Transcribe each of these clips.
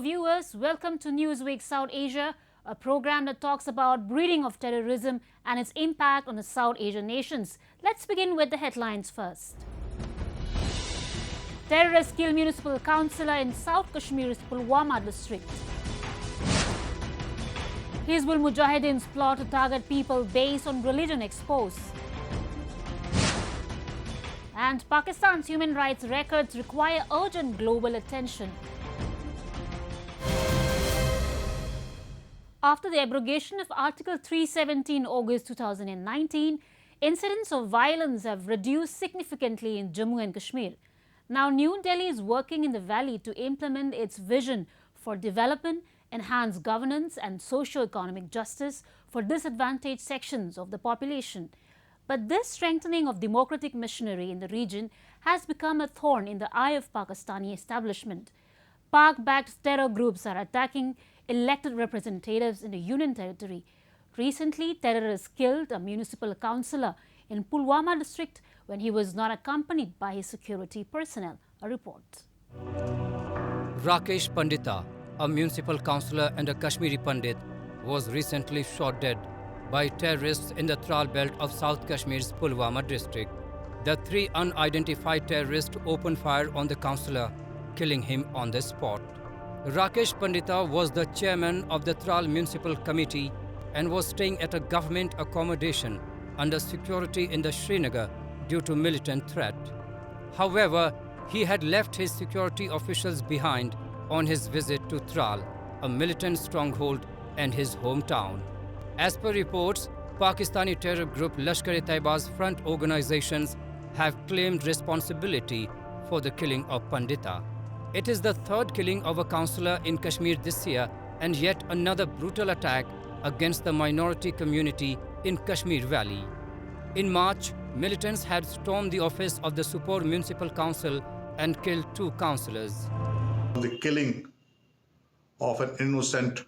our viewers, welcome to Newsweek South Asia, a program that talks about breeding of terrorism and its impact on the South Asian nations. Let's begin with the headlines first. Terrorists kill municipal councillor in South Kashmir's Pulwama district. Hizbul Mujahideen's plot to target people based on religion exposed. And Pakistan's human rights records require urgent global attention. After the abrogation of Article 370 in August 2019, incidents of violence have reduced significantly in Jammu and Kashmir. Now, New Delhi is working in the valley to implement its vision for development, enhance governance and socio-economic justice for disadvantaged sections of the population. But this strengthening of democratic machinery in the region has become a thorn in the eye of Pakistani establishment. Pak-backed terror groups are attacking elected representatives in the Union Territory. Recently, terrorists killed a municipal councillor in Pulwama district when he was not accompanied by his security personnel. A report. Rakesh Pandita, a municipal councillor and a Kashmiri Pandit, was recently shot dead by terrorists in the Tral belt of South Kashmir's Pulwama district. The three unidentified terrorists opened fire on the councillor, killing him on the spot. Rakesh Pandita was the chairman of the Tral Municipal Committee and was staying at a government accommodation under security in the Srinagar due to militant threat. However, he had left his security officials behind on his visit to Tral, a militant stronghold and his hometown. As per reports, Pakistani terror group Lashkar-e-Taiba's front organizations have claimed responsibility for the killing of Pandita. It is the third killing of a councillor in Kashmir this year and yet another brutal attack against the minority community in Kashmir Valley. In March, militants had stormed the office of the Supor Municipal Council and killed two councillors. The killing of an innocent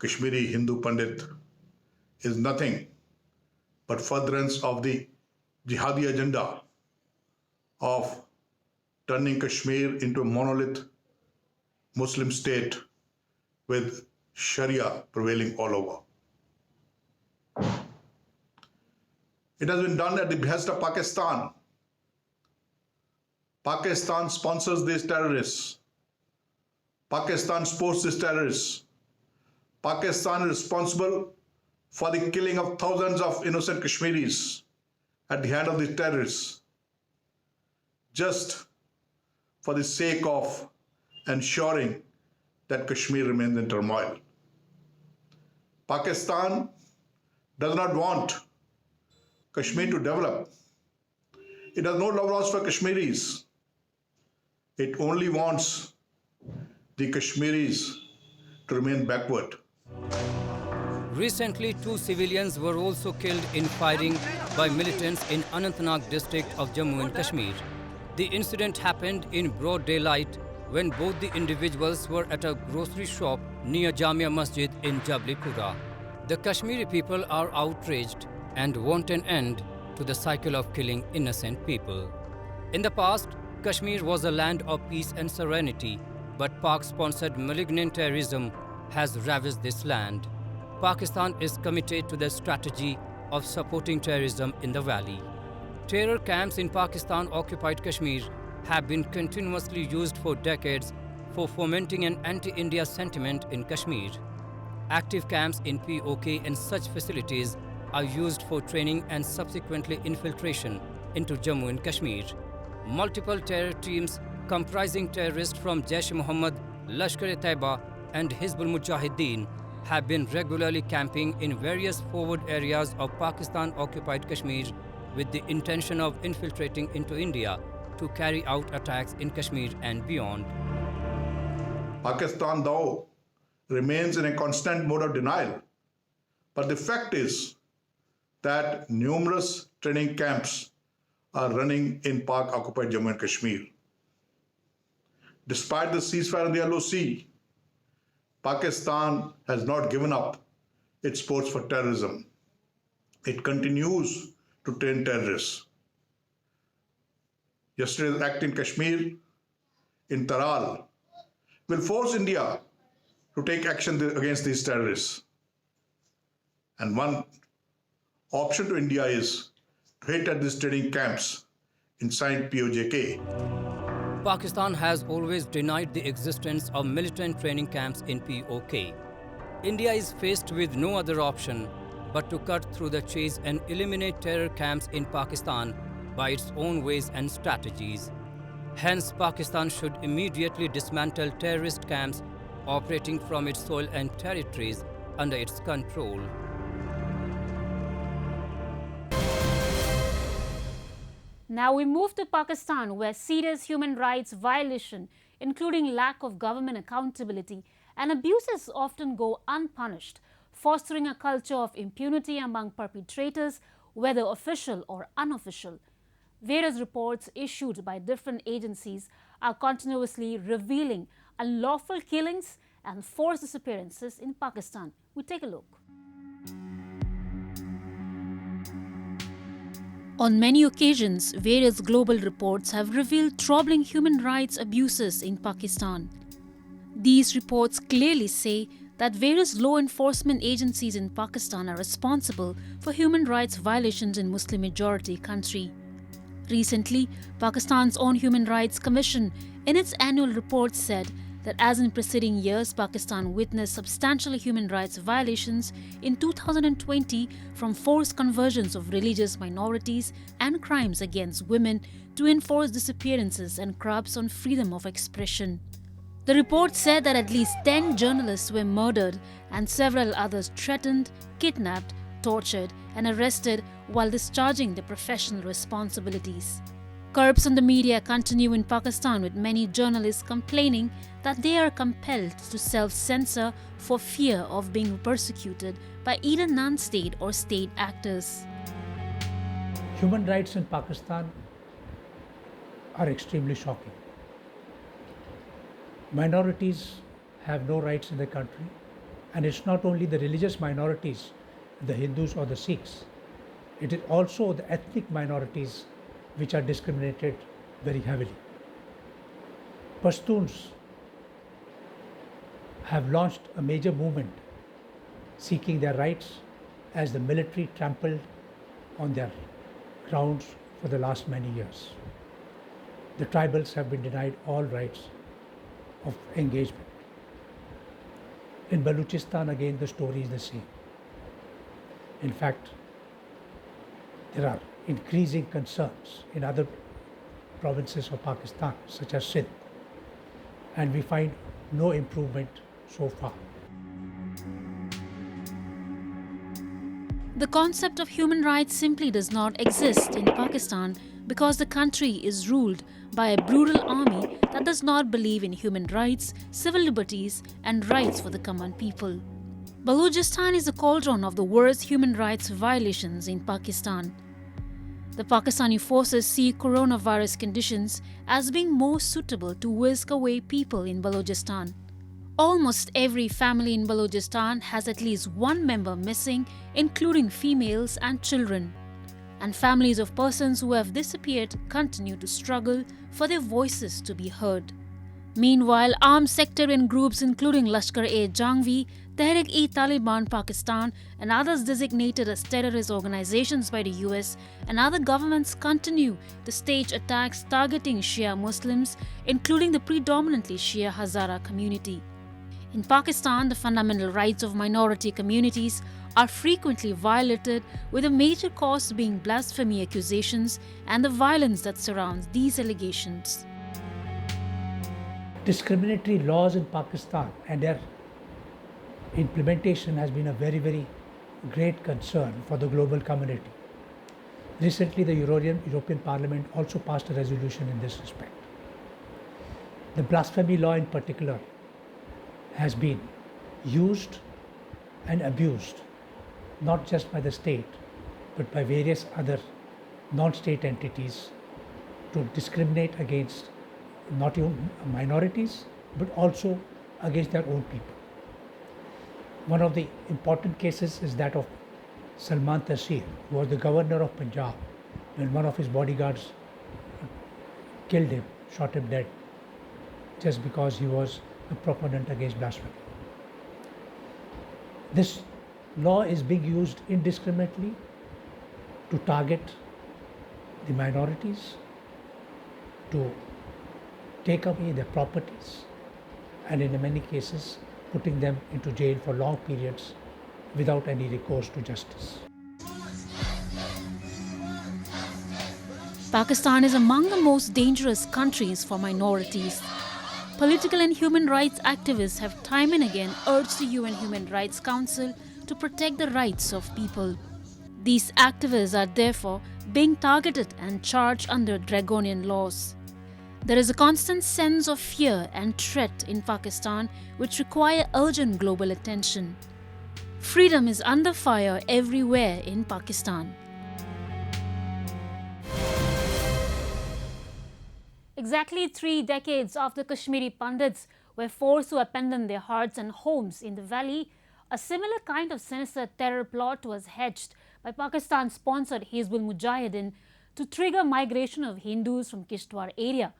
Kashmiri Hindu Pandit is nothing but furtherance of the jihadi agenda of turning Kashmir into a monolith Muslim state with Sharia prevailing all over. It has been done at the behest of Pakistan. Pakistan sponsors these terrorists. Pakistan supports these terrorists. Pakistan is responsible for the killing of thousands of innocent Kashmiris at the hand of these terrorists, just for the sake of ensuring that Kashmir remains in turmoil. Pakistan does not want Kashmir to develop. It has no love lost for Kashmiris. It only wants the Kashmiris to remain backward. Recently, two civilians were also killed in firing by militants in Anantnag district of Jammu and Kashmir. The incident happened in broad daylight when both the individuals were at a grocery shop near Jamia Masjid in Jablipura. The Kashmiri people are outraged and want an end to the cycle of killing innocent people. In the past, Kashmir was a land of peace and serenity, but Pak-sponsored malignant terrorism has ravaged this land. Pakistan is committed to the strategy of supporting terrorism in the valley. Terror camps in Pakistan-occupied Kashmir have been continuously used for decades for fomenting an anti-India sentiment in Kashmir. Active camps in POK and such facilities are used for training and subsequently infiltration into Jammu and Kashmir. Multiple terror teams comprising terrorists from Jaish-e-Mohammed, Lashkar-e-Taiba and Hizbul Mujahideen have been regularly camping in various forward areas of Pakistan-occupied Kashmir with the intention of infiltrating into India to carry out attacks in Kashmir and beyond. Pakistan, though, remains in a constant mode of denial. But the fact is that numerous training camps are running in Pak-occupied Jammu and Kashmir. Despite the ceasefire in the LOC, Pakistan has not given up its supports for terrorism. It continues to train terrorists. Yesterday's act in Kashmir, in Taral, will force India to take action against these terrorists. And one option to India is to hit at these training camps inside POJK. Pakistan has always denied the existence of militant training camps in POK. India is faced with no other option but to cut through the chase and eliminate terror camps in Pakistan by its own ways and strategies. Hence, Pakistan should immediately dismantle terrorist camps operating from its soil and territories under its control. Now we move to Pakistan, where serious human rights violation, including lack of government accountability and abuses, often go unpunished, fostering a culture of impunity among perpetrators, whether official or unofficial. Various reports issued by different agencies are continuously revealing unlawful killings and forced disappearances in Pakistan. We take a look. On many occasions, various global reports have revealed troubling human rights abuses in Pakistan. These reports clearly say that various law enforcement agencies in Pakistan are responsible for human rights violations in Muslim-majority country. Recently, Pakistan's own Human Rights Commission in its annual report said that as in preceding years, Pakistan witnessed substantial human rights violations in 2020 from forced conversions of religious minorities and crimes against women to enforced disappearances and curbs on freedom of expression. The report said that at least 10 journalists were murdered and several others threatened, kidnapped, tortured and arrested while discharging their professional responsibilities. Curbs on the media continue in Pakistan, with many journalists complaining that they are compelled to self-censor for fear of being persecuted by either non-state or state actors. Human rights in Pakistan are extremely shocking. Minorities have no rights in the country, and it's not only the religious minorities, the Hindus or the Sikhs, it is also the ethnic minorities which are discriminated very heavily. Pashtuns have launched a major movement seeking their rights as the military trampled on their grounds for the last many years. The tribals have been denied all rights of engagement. In Balochistan, again, the story is the same. In fact, there are increasing concerns in other provinces of Pakistan, such as Sindh, and we find no improvement so far. The concept of human rights simply does not exist in Pakistan because the country is ruled by a brutal army that does not believe in human rights, civil liberties, and rights for the common people. Balochistan is the cauldron of the worst human rights violations in Pakistan. The Pakistani forces see coronavirus conditions as being more suitable to whisk away people in Balochistan. Almost every family in Balochistan has at least one member missing, including females and children. And families of persons who have disappeared continue to struggle for their voices to be heard. Meanwhile, armed sectarian groups including Lashkar-e-Jhangvi, Tehrik-e-Taliban Pakistan and others designated as terrorist organizations by the US and other governments continue to stage attacks targeting Shia Muslims, including the predominantly Shia Hazara community. In Pakistan, the fundamental rights of minority communities are frequently violated, with a major cause being blasphemy accusations and the violence that surrounds these allegations. Discriminatory laws in Pakistan and their implementation has been a very, very great concern for the global community. Recently, the European Parliament also passed a resolution in this respect. The blasphemy law in particular has been used and abused, not just by the state, but by various other non-state entities to discriminate against not only minorities, but also against their own people. One of the important cases is that of Salman Taseer, who was the governor of Punjab, when one of his bodyguards killed him, shot him dead, just because he was a proponent against blasphemy. This law is being used indiscriminately to target the minorities, to take away their properties, and in many cases putting them into jail for long periods without any recourse to justice. Pakistan is among the most dangerous countries for minorities. Political and human rights activists have time and again urged the UN Human Rights Council to protect the rights of people. These activists are therefore being targeted and charged under draconian laws. There is a constant sense of fear and threat in Pakistan which require urgent global attention. Freedom is under fire everywhere in Pakistan. Exactly 3 decades after Kashmiri Pandits were forced to abandon their hearts and homes in the valley, a similar kind of sinister terror plot was hatched by Pakistan-sponsored Hizbul Mujahideen to trigger migration of Hindus from Kishtwar area.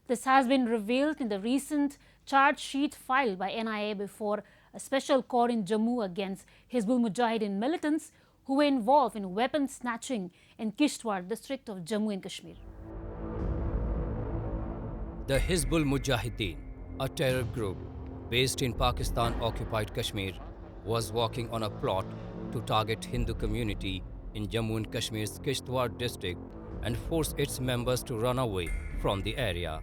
This has been revealed in the recent charge sheet filed by NIA before a special court in Jammu against Hizbul Mujahideen militants who were involved in weapon snatching in Kishtwar district of Jammu and Kashmir. The Hizbul Mujahideen, a terror group based in Pakistan-occupied Kashmir, was working on a plot to target Hindu community in Jammu and Kashmir's Kishtwar district and force its members to run away from the area.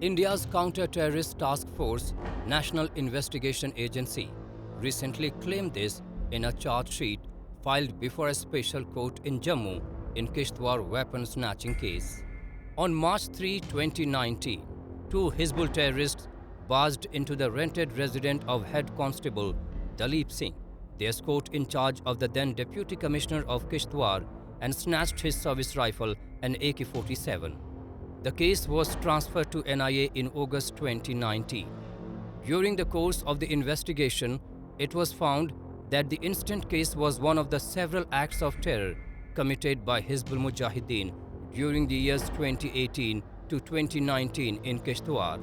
India's counter-terrorist task force, National Investigation Agency, recently claimed this in a charge sheet filed before a special court in Jammu in Kishtwar weapon snatching case. On March 3, 2019, 2 Hizbul terrorists barged into the rented residence of Head Constable Dalip Singh, the escort in charge of the then Deputy Commissioner of Kishtwar, and snatched his service rifle and AK-47. The case was transferred to NIA in August 2019. During the course of the investigation, it was found that the incident case was one of the several acts of terror committed by Hizbul Mujahideen during the years 2018 to 2019 in Kishtwar.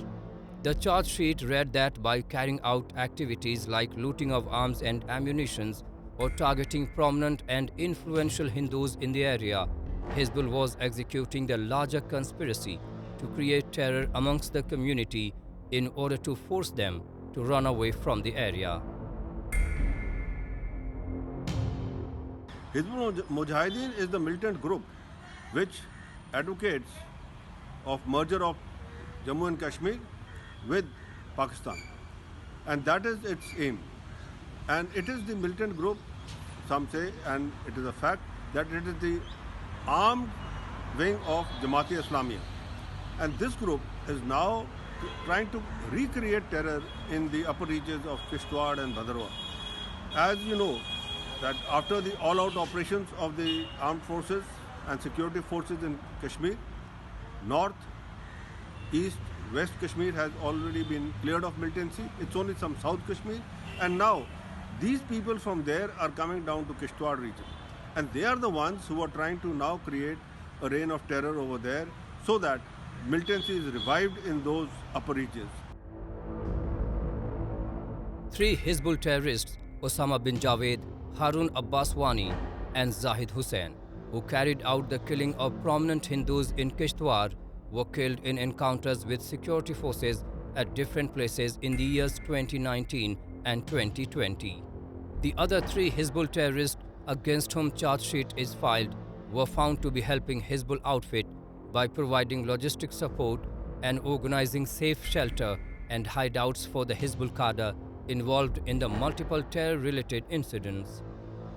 The charge sheet read that by carrying out activities like looting of arms and ammunition or targeting prominent and influential Hindus in the area, Hizbul was executing the larger conspiracy to create terror amongst the community in order to force them to run away from the area. Hizbul Mujahideen is the militant group which advocates of merger of Jammu and Kashmir with Pakistan, and that is its aim. And it is the militant group, some say, and it is a fact, that it is the armed wing of Jamaat-e-Islamiyah. And this group is now trying to recreate terror in the upper reaches of Kishtwar and Bhadarwah. As you know, that after the all-out operations of the armed forces and security forces in Kashmir, North, East, West Kashmir has already been cleared of militancy. It's only some South Kashmir. And now these people from there are coming down to Kishtwar region. And they are the ones who are trying to now create a reign of terror over there so that militancy is revived in those upper reaches. 3 Hizbul terrorists, Osama bin Javed, Harun Abbaswani and Zahid Hussain, who carried out the killing of prominent Hindus in Kishtwar, were killed in encounters with security forces at different places in the years 2019 and 2020. The other 3 Hizbul terrorists against whom charge sheet is filed were found to be helping Hizbul outfit by providing logistic support and organizing safe shelter and hideouts for the Hizbul cadre involved in the multiple terror-related incidents.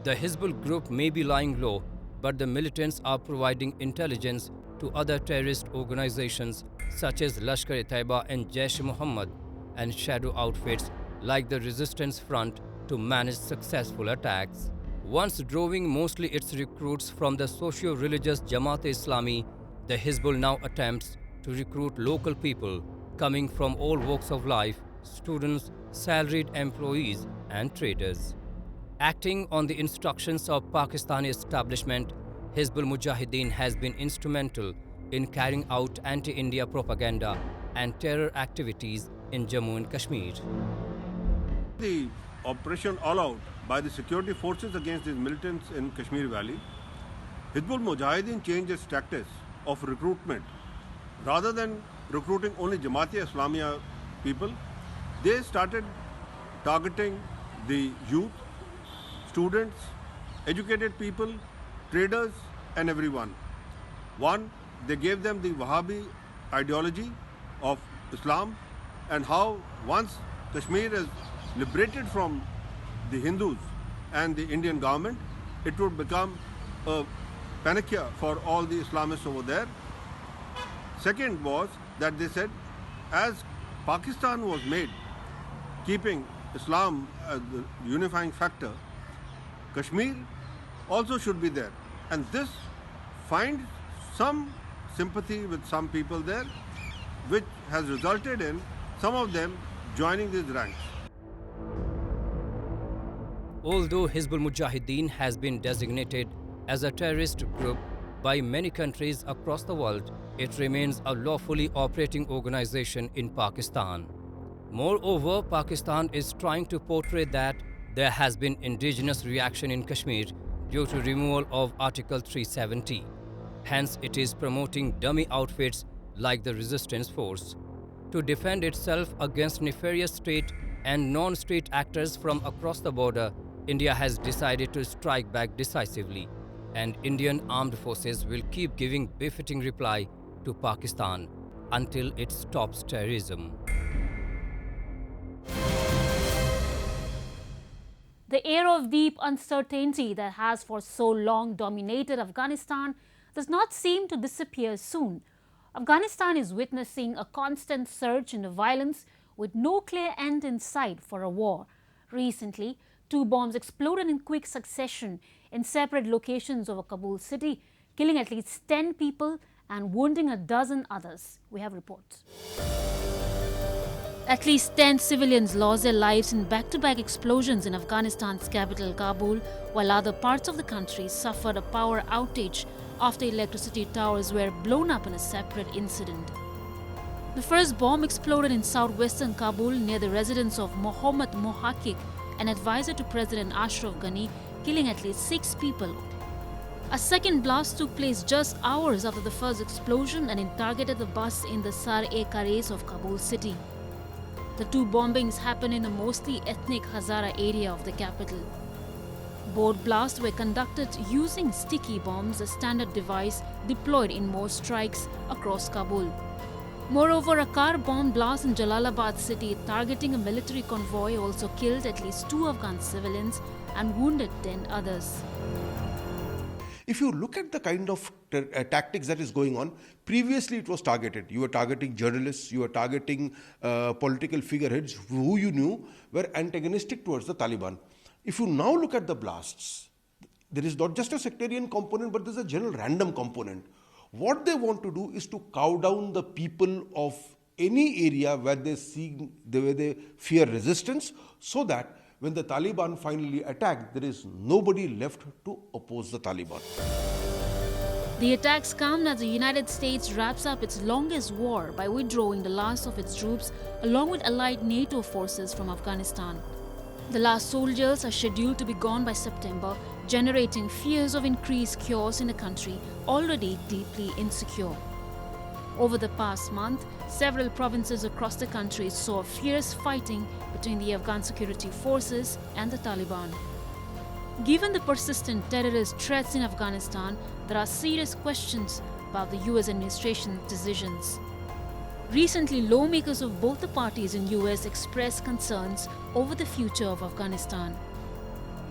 The Hizbul group may be lying low, but the militants are providing intelligence to other terrorist organizations such as Lashkar-e-Taiba and Jaish-e-Mohammed and shadow outfits like the Resistance Front to manage successful attacks. Once drawing mostly its recruits from the socio-religious Jamaat-e-Islami, the Hizbul now attempts to recruit local people coming from all walks of life, students, salaried employees and traders. Acting on the instructions of Pakistani establishment, Hizbul Mujahideen has been instrumental in carrying out anti-India propaganda and terror activities in Jammu and Kashmir. The Operation All Out by the security forces against these militants in Kashmir Valley, Hizbul Mujahideen changed its tactics of recruitment. Rather than recruiting only Jamaat-e Islamiyya people, they started targeting the youth, students, educated people, traders, and everyone. One, they gave them the Wahhabi ideology of Islam and how once Kashmir is liberated from the Hindus and the Indian government, it would become a panacea for all the Islamists over there. Second was that they said, as Pakistan was made, keeping Islam as the unifying factor, Kashmir also should be there. And this finds some sympathy with some people there, which has resulted in some of them joining these ranks. Although Hizbul Mujahideen has been designated as a terrorist group by many countries across the world, it remains a lawfully operating organization in Pakistan. Moreover, Pakistan is trying to portray that there has been indigenous reaction in Kashmir due to removal of Article 370. Hence, it is promoting dummy outfits like the Resistance Force. To defend itself against nefarious state and non-state actors from across the border, India has decided to strike back decisively, and Indian armed forces will keep giving befitting reply to Pakistan until it stops terrorism. The air of deep uncertainty that has for so long dominated Afghanistan does not seem to disappear soon. Afghanistan is witnessing a constant surge in the violence with no clear end in sight for a war. Recently, 2 bombs exploded in quick succession in separate locations over Kabul city, killing at least 10 people and wounding a dozen others. We have reports. At least 10 civilians lost their lives in back-to-back explosions in Afghanistan's capital, Kabul, while other parts of the country suffered a power outage after electricity towers were blown up in a separate incident. The first bomb exploded in southwestern Kabul near the residence of Mohammad Mohakik, an advisor to President Ashraf Ghani, killing at least 6 people. A second blast took place just hours after the first explosion and it targeted the bus in the Sar-e-Kares of Kabul city. The 2 bombings happened in the mostly ethnic Hazara area of the capital. Both blasts were conducted using sticky bombs, a standard device deployed in most strikes across Kabul. Moreover, a car bomb blast in Jalalabad city targeting a military convoy also killed at least 2 Afghan civilians and wounded 10 others. If you look at the kind of tactics that is going on, previously it was targeted. You were targeting journalists, you were targeting political figureheads who you knew were antagonistic towards the Taliban. If you now look at the blasts, there is not just a sectarian component, but there's a general random component. What they want to do is to cow down the people of any area where they fear resistance, so that when the Taliban finally attack, there is nobody left to oppose the Taliban. The attacks come as the United States wraps up its longest war by withdrawing the last of its troops along with allied NATO forces from Afghanistan. The last soldiers are scheduled to be gone by September, generating fears of increased chaos in a country already deeply insecure. Over the past month, several provinces across the country saw fierce fighting between the Afghan security forces and the Taliban. Given the persistent terrorist threats in Afghanistan, there are serious questions about the US administration's decisions. Recently, lawmakers of both the parties in US expressed concerns over the future of Afghanistan.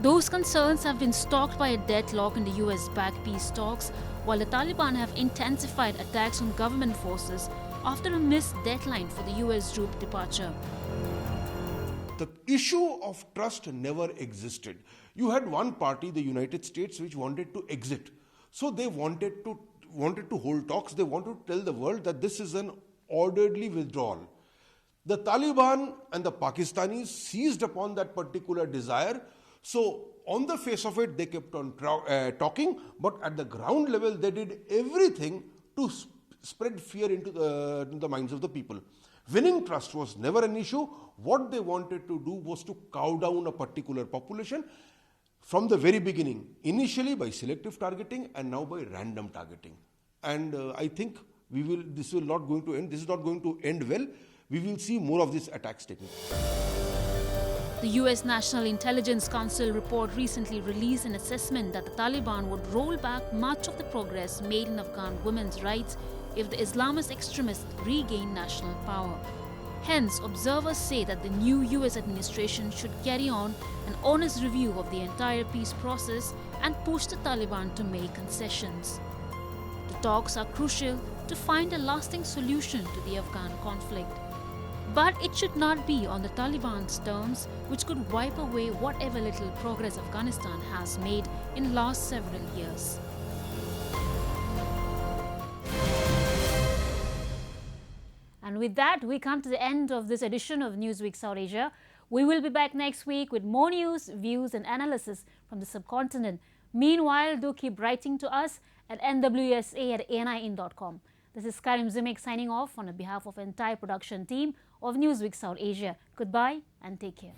Those concerns have been stoked by a deadlock in the US-backed peace talks, while the Taliban have intensified attacks on government forces after a missed deadline for the US troop departure. The issue of trust never existed. You had one party, the United States, which wanted to exit. So they wanted to hold talks. They wanted to tell the world that this is an orderly withdrawal. The Taliban and the Pakistanis seized upon that particular desire. So on the face of it, they kept on talking, but at the ground level, they did everything to spread fear into the minds of the people. Winning trust was never an issue. What they wanted to do was to cow down a particular population from the very beginning, initially by selective targeting and now by random targeting. And I think this is not going to end well. We will see more of these attacks taking place. The US National Intelligence Council report recently released an assessment that the Taliban would roll back much of the progress made in Afghan women's rights if the Islamist extremists regain national power. Hence, observers say that the new US administration should carry on an honest review of the entire peace process and push the Taliban to make concessions. The talks are crucial to find a lasting solution to the Afghan conflict. But it should not be on the Taliban's terms, which could wipe away whatever little progress Afghanistan has made in last several years. And with that, we come to the end of this edition of Newsweek South Asia. We will be back next week with more news, views and analysis from the subcontinent. Meanwhile, do keep writing to us at nwsa@anin.com. This is Karim Zimek signing off on behalf of the entire production team of Newsweek South Asia. Goodbye and take care.